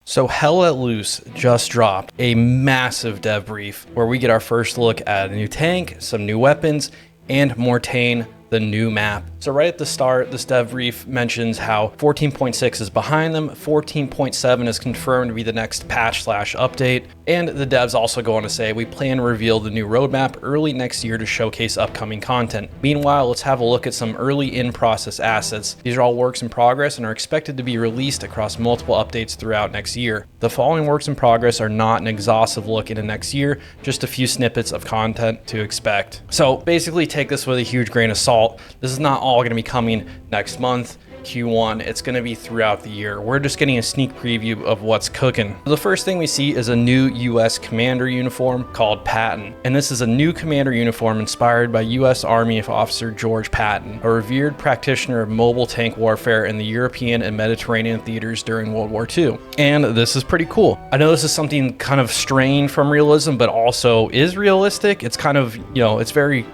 So Hell Let Loose just dropped a massive dev brief where we get our first look at a new tank, some new weapons, and Mortain, the new map. So right at the start, this dev brief mentions how 14.6 is behind them, 14.7 is confirmed to be the next patch/update, and the devs also go on to say, we plan to reveal the new roadmap early next year to showcase upcoming content. Meanwhile, let's have a look at some early in-process assets. These are all works in progress and are expected to be released across multiple updates throughout next year. The following works in progress are not an exhaustive look into next year, just a few snippets of content to expect. So basically take this with a huge grain of salt. This is not all going to be coming next month, Q1. It's going to be throughout the year. We're just getting a sneak preview of what's cooking. The first thing we see is a new US commander uniform called Patton. And this is a new commander uniform inspired by US Army Officer George Patton, a revered practitioner of mobile tank warfare in the European and Mediterranean theaters during World War II. And this is pretty cool. I know this is something kind of strained from realism, but also is realistic. It's kind of, it's very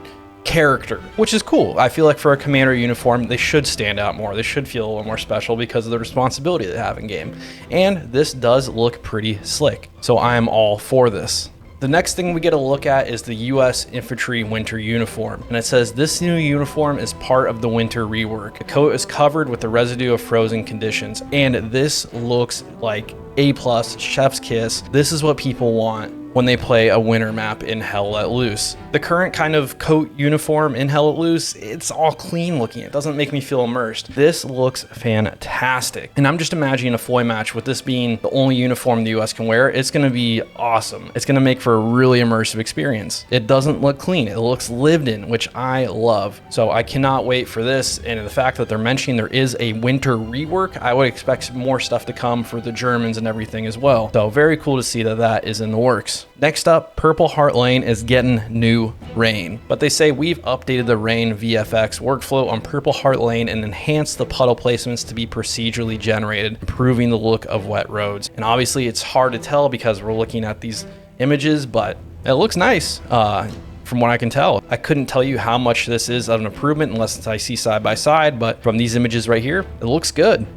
character, which is cool. I feel like for a commander uniform, they should stand out more. They should feel a little more special because of the responsibility they have in game. And this does look pretty slick. So I am all for this. The next thing we get a look at is the US Infantry Winter Uniform. And it says this new uniform is part of the winter rework. The coat is covered with the residue of frozen conditions. And this looks like A+, chef's kiss. This is what people want when they play a winter map in Hell Let Loose. The current kind of coat uniform in Hell Let Loose, it's all clean looking. It doesn't make me feel immersed. This looks fantastic. And I'm just imagining a foy match with this being the only uniform the US can wear. It's gonna be awesome. It's gonna make for a really immersive experience. It doesn't look clean. It looks lived in, which I love. So I cannot wait for this. And the fact that they're mentioning there is a winter rework, I would expect more stuff to come for the Germans and everything as well. So very cool to see that that is in the works. Next up, Purple Heart Lane is getting new rain, but they say we've updated the rain VFX workflow on Purple Heart Lane and enhanced the puddle placements to be procedurally generated, improving the look of wet roads. And obviously it's hard to tell because we're looking at these images, but it looks nice. From what I can tell, I couldn't tell you how much this is of an improvement unless I see side by side, but from these images right here, it looks good.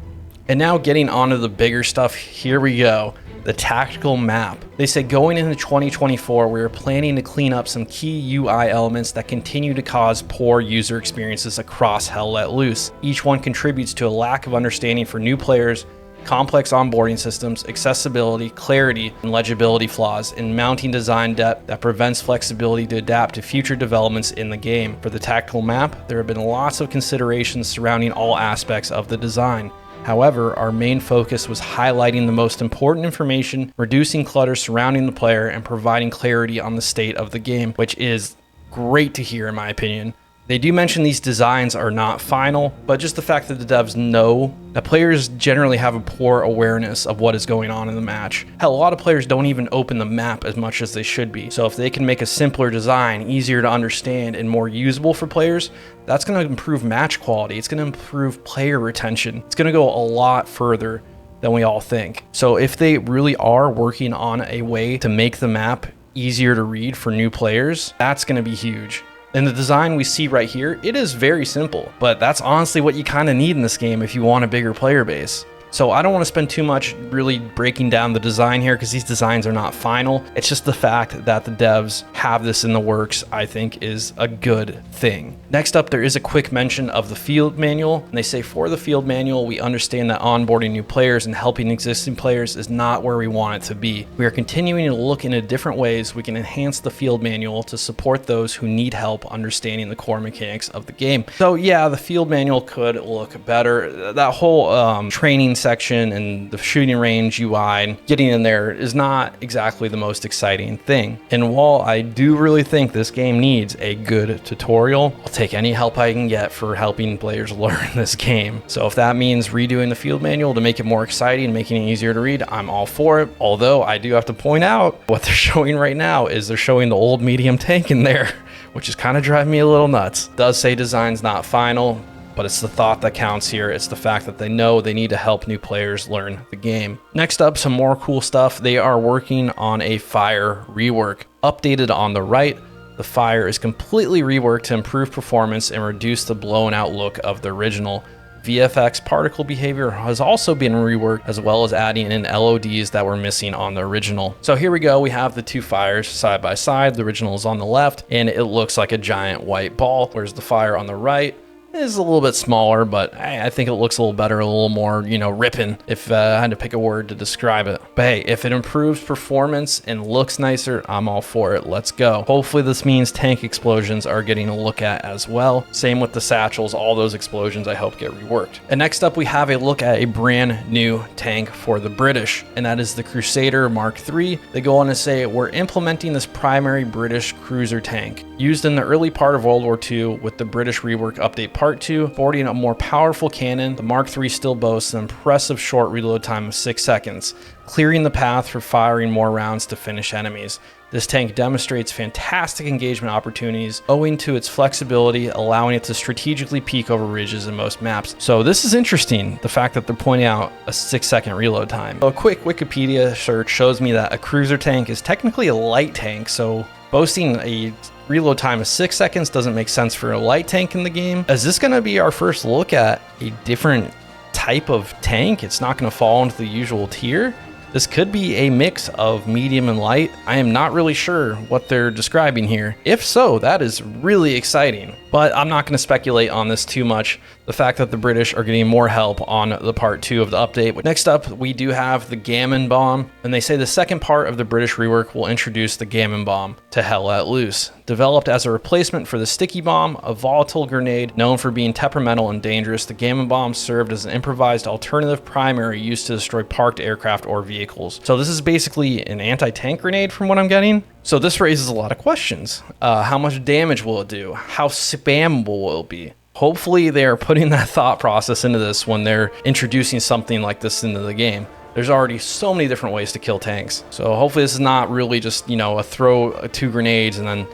And now getting onto the bigger stuff, here we go. The tactical map. They say going into 2024, we are planning to clean up some key UI elements that continue to cause poor user experiences across Hell Let Loose. Each one contributes to a lack of understanding for new players, complex onboarding systems, accessibility, clarity, and legibility flaws, and mounting design depth that prevents flexibility to adapt to future developments in the game. For the tactical map, there have been lots of considerations surrounding all aspects of the design. However, our main focus was highlighting the most important information, reducing clutter surrounding the player, and providing clarity on the state of the game, which is great to hear in my opinion. They do mention these designs are not final, but just the fact that the devs know that players generally have a poor awareness of what is going on in the match. Hell, a lot of players don't even open the map as much as they should be. So if they can make a simpler design, easier to understand, and more usable for players, that's going to improve match quality. It's going to improve player retention. It's going to go a lot further than we all think. So if they really are working on a way to make the map easier to read for new players, that's going to be huge. And the design we see right here, it is very simple, but that's honestly what you kind of need in this game if you want a bigger player base. So I don't want to spend too much really breaking down the design here because these designs are not final. It's just the fact that the devs have this in the works, I think is a good thing. Next up, there is a quick mention of the field manual. And they say for the field manual, we understand that onboarding new players and helping existing players is not where we want it to be. We are continuing to look into different ways we can enhance the field manual to support those who need help understanding the core mechanics of the game. So yeah, the field manual could look better. That whole training section and the shooting range UI and getting in there is not exactly the most exciting thing. And while I do really think this game needs a good tutorial, I'll take any help I can get for helping players learn this game. So if that means redoing the field manual to make it more exciting, making it easier to read, I'm all for it. Although I do have to point out what they're showing right now is they're showing the old medium tank in there, which is kind of driving me a little nuts. It does say design's not final, but it's the thought that counts here. It's the fact that they know they need to help new players learn the game. Next up, some more cool stuff. They are working on a fire rework. Updated on the right, the fire is completely reworked to improve performance and reduce the blown out look of the original. VFX particle behavior has also been reworked, as well as adding in LODs that were missing on the original. So here we go, we have the two fires side by side. The original is on the left, and it looks like a giant white ball, whereas the fire on the right is a little bit smaller, but I think it looks a little better, a little more, ripping, if I had to pick a word to describe it. But hey, if it improves performance and looks nicer, I'm all for it. Let's go. Hopefully this means tank explosions are getting a look at as well. Same with the satchels, all those explosions I hope get reworked. And next up, we have a look at a brand new tank for the British, and that is the Crusader Mark III. They go on to say, we're implementing this primary British cruiser tank. Used in the early part of World War II with the British Rework Update Part 2, sporting a more powerful cannon, the Mark III still boasts an impressive short reload time of 6 seconds, clearing the path for firing more rounds to finish enemies. This tank demonstrates fantastic engagement opportunities owing to its flexibility, allowing it to strategically peek over ridges in most maps. So this is interesting, the fact that they're pointing out a 6-second reload time. So a quick Wikipedia search shows me that a cruiser tank is technically a light tank, so boasting a reload time of 6 seconds doesn't make sense for a light tank in the game. Is this going to be our first look at a different type of tank? It's not going to fall into the usual tier. This could be a mix of medium and light. I am not really sure what they're describing here. If so, that is really exciting, but I'm not going to speculate on this too much. The fact that the British are getting more help on the part 2 of the update. Next up, we do have the Gam Bomb, and they say the second part of the British rework will introduce the Gam Bomb to Hell Let Loose. Developed as a replacement for the Sticky Bomb, a volatile grenade known for being temperamental and dangerous, the Gam Bomb served as an improvised alternative primary used to destroy parked aircraft or vehicles. So this is basically an anti-tank grenade from what I'm getting. So this raises a lot of questions. How much damage will it do? How spammable will it be? Hopefully they are putting that thought process into this when they're introducing something like this into the game. There's already so many different ways to kill tanks. So hopefully this is not really just, a throw 2 grenades and then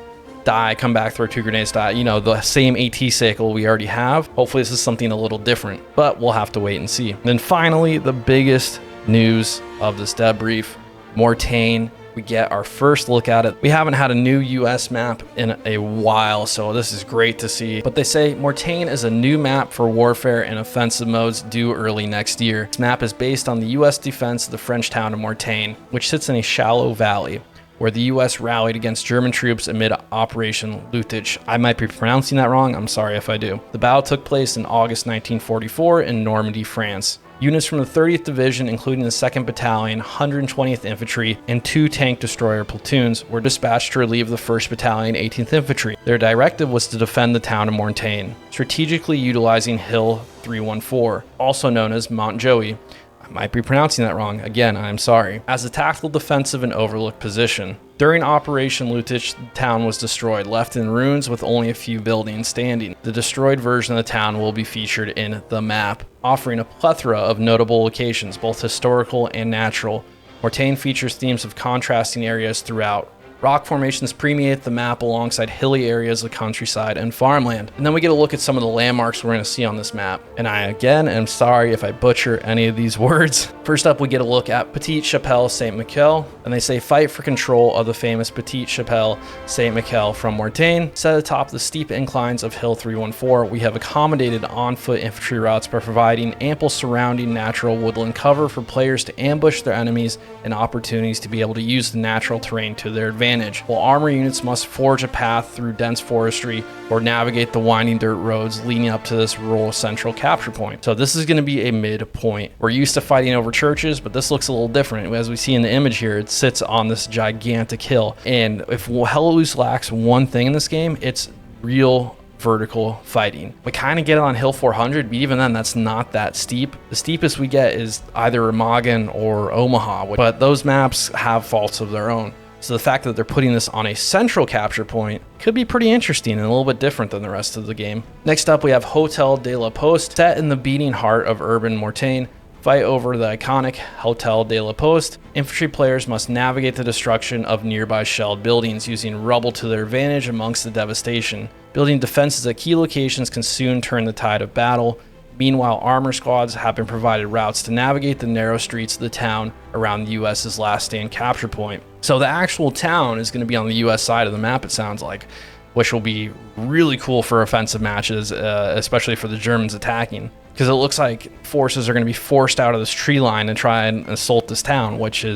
die, come back, throw 2 grenades, die, the same AT cycle we already have. Hopefully this is something a little different, but we'll have to wait and see. And then finally, the biggest news of this debrief, Mortain. We get our first look at it. We haven't had a new US map in a while, so this is great to see. But they say Mortain is a new map for warfare and offensive modes due early next year. This map is based on the US defense of the French town of Mortain, which sits in a shallow valley, where the US rallied against German troops amid Operation Luttich. I might be pronouncing that wrong, I'm sorry if I do. The battle took place in August 1944 in Normandy, France. Units from the 30th Division, including the 2nd Battalion, 120th Infantry, and 2 tank destroyer platoons, were dispatched to relieve the 1st Battalion, 18th Infantry. Their directive was to defend the town of Mortain, strategically utilizing Hill 314, also known as Mount Joey. I might be pronouncing that wrong. Again, I'm sorry. As a tactical defensive and overlooked position. During Operation Luttich, the town was destroyed, left in ruins with only a few buildings standing. The destroyed version of the town will be featured in the map, offering a plethora of notable locations, both historical and natural. Mortain features themes of contrasting areas throughout. Rock formations permeate the map alongside hilly areas of countryside and farmland. And then we get a look at some of the landmarks we're going to see on this map. And I, again, am sorry if I butcher any of these words. First up, we get a look at Petite Chapelle Saint-Michel. And they say fight for control of the famous Petite Chapelle Saint-Michel from Mortain. Set atop the steep inclines of Hill 314, we have accommodated on-foot infantry routes by providing ample surrounding natural woodland cover for players to ambush their enemies and opportunities to be able to use the natural terrain to their advantage. While armor units must forge a path through dense forestry or navigate the winding dirt roads leading up to this rural central capture point. So this is going to be a midpoint. We're used to fighting over churches, but this looks a little different. As we see in the image here, it sits on this gigantic hill. And if Hell Let Loose lacks one thing in this game, it's real vertical fighting. We kind of get it on Hill 400, but even then that's not that steep. The steepest we get is either Remagen or Omaha, but those maps have faults of their own. So the fact that they're putting this on a central capture point could be pretty interesting and a little bit different than the rest of the game. Next up, we have Hotel de la Poste. Set in the beating heart of urban Mortain, fight over the iconic Hotel de la Poste. Infantry players must navigate the destruction of nearby shelled buildings using rubble to their advantage amongst the devastation. Building defenses at key locations can soon turn the tide of battle. Meanwhile, armor squads have been provided routes to navigate the narrow streets of the town around the US's last stand capture point. So the actual town is going to be on the US side of the map, it sounds like, which will be really cool for offensive matches, especially for the Germans attacking. because it looks like forces are going to be forced out of this tree line and try and assault this town, which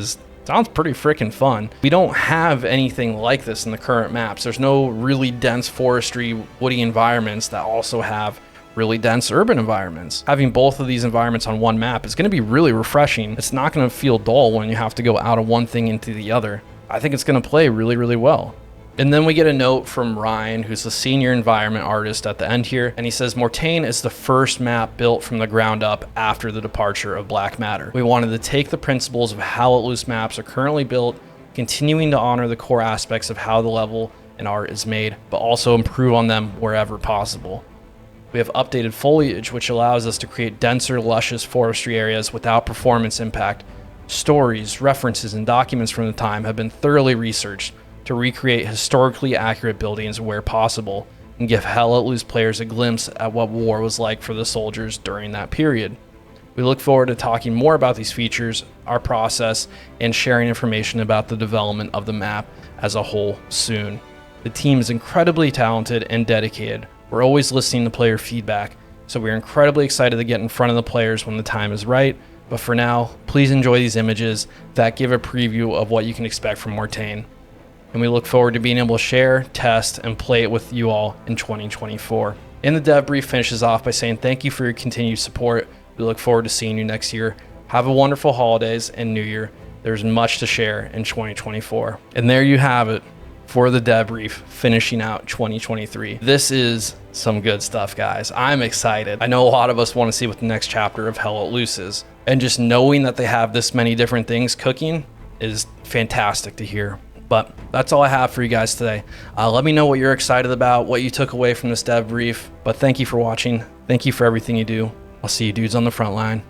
sounds pretty freaking fun. We don't have anything like this in the current maps. There's no really dense forestry, woody environments that also have really dense urban environments. Having both of these environments on one map is going to be really refreshing. It's not going to feel dull when you have to go out of one thing into the other. I think it's going to play really, really well. And then we get a note from Ryan, who's the senior environment artist at the end here, and he says, Mortain is the first map built from the ground up after the departure of Black Matter. We wanted to take the principles of how loose maps are currently built, continuing to honor the core aspects of how the level and art is made, but also improve on them wherever possible. We have updated foliage, which allows us to create denser, luscious forestry areas without performance impact. Stories, references, and documents from the time have been thoroughly researched to recreate historically accurate buildings where possible and give Hell Let Loose players a glimpse at what war was like for the soldiers during that period. We look forward to talking more about these features, our process, and sharing information about the development of the map as a whole soon. The team is incredibly talented and dedicated. We're always listening to player feedback, so we're incredibly excited to get in front of the players when the time is right. But for now, please enjoy these images that give a preview of what you can expect from Mortain. And we look forward to being able to share, test, and play it with you all in 2024. And the dev brief finishes off by saying thank you for your continued support. We look forward to seeing you next year. Have a wonderful holidays and New Year. There's much to share in 2024. And there you have it for the dev brief finishing out 2023. This is some good stuff, guys. I'm excited. I know a lot of us want to see what the next chapter of Hell Let Loose is. And just knowing that they have this many different things cooking is fantastic to hear. But that's all I have for you guys today. Let me know what you're excited about, what you took away from this dev brief. But thank you for watching. Thank you for everything you do. I'll see you dudes on the front line.